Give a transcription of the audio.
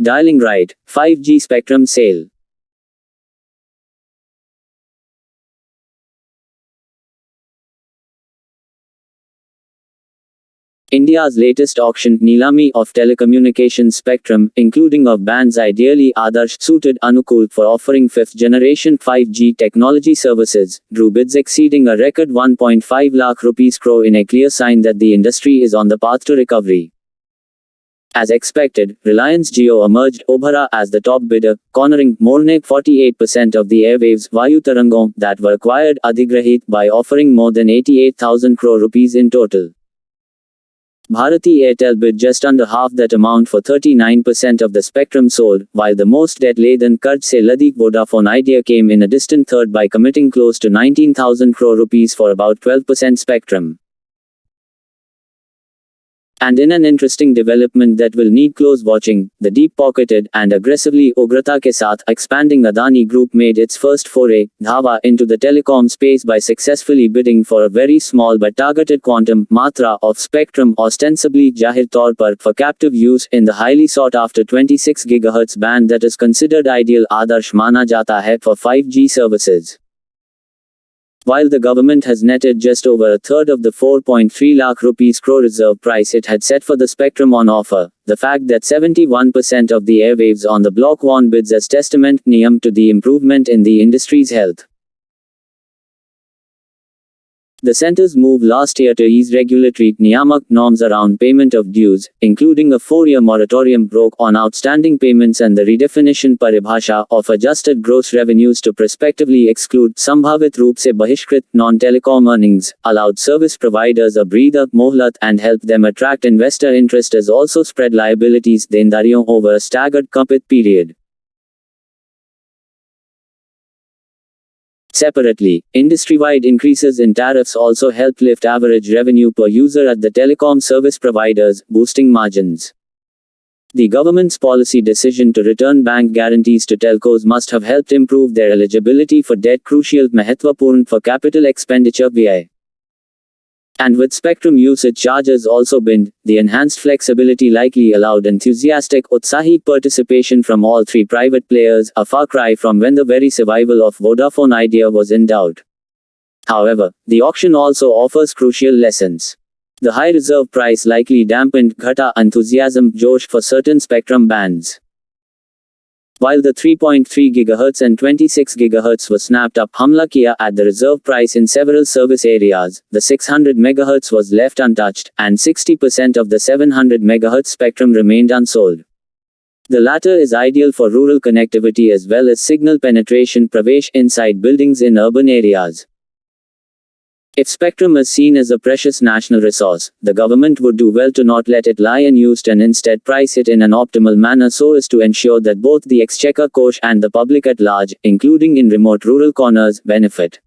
Dialing right, 5G spectrum sale. India's latest auction, Nilami of telecommunications spectrum, including of bands ideally Adarsh suited Anukul for offering 5th generation 5G technology services, drew bids exceeding a record 1.5 lakh rupees crore in a clear sign that the industry is on the path to recovery. As expected, Reliance Jio emerged Obhara as the top bidder, cornering more than 48% of the airwaves Vayu Tarangon that were acquired Adhigrahit by offering more than 88,000 crore rupees in total. Bharati Airtel bid just under half that amount for 39% of the spectrum sold, while the most debt-laden Karj se Ladhi Vodafone Idea came in a distant third by committing close to 19,000 crore rupees for about 12% spectrum. And in an interesting development that will need close watching, the deep-pocketed and aggressively Ugrata ke saath expanding Adani Group made its first foray, Dhava, into the telecom space by successfully bidding for a very small but targeted quantum, matra, of spectrum, ostensibly Jahir Taur par for captive use in the highly sought-after 26 GHz band that is considered ideal Adarsh mana jata hai for 5G services. While the government has netted just over a third of the 4.3 lakh rupees crore reserve price it had set for the spectrum on offer, the fact that 71% of the airwaves on the block won bids as testament niyam to the improvement in the industry's health. The centre's move last year to ease regulatory niyamak norms around payment of dues, including a 4-year moratorium broke on outstanding payments and the redefinition paribhasha of adjusted gross revenues to prospectively exclude sambhavit roop se bahishkrit non-telecom earnings, allowed service providers a breather, mohlat, and helped them attract investor interest as also spread liabilities dendariyon over a staggered kapit period. Separately, industry-wide increases in tariffs also helped lift average revenue per user at the telecom service providers, boosting margins. The government's policy decision to return bank guarantees to telcos must have helped improve their eligibility for debt, crucial Mahatvapurn for capital expenditure VI. And with spectrum usage charges also binned, the enhanced flexibility likely allowed enthusiastic, utsahi participation from all three private players, a far cry from when the very survival of Vodafone Idea was in doubt. However, the auction also offers crucial lessons. The high reserve price likely dampened Ghata enthusiasm Josh for certain spectrum bands. While the 3.3 GHz and 26 GHz was snapped up Hamla Kiya at the reserve price in several service areas, the 600 MHz was left untouched, and 60% of the 700 MHz spectrum remained unsold. The latter is ideal for rural connectivity as well as signal penetration pravesh inside buildings in urban areas. If spectrum is seen as a precious national resource, the government would do well to not let it lie unused and instead price it in an optimal manner so as to ensure that both the exchequer kosh and the public at large, including in remote rural corners, benefit.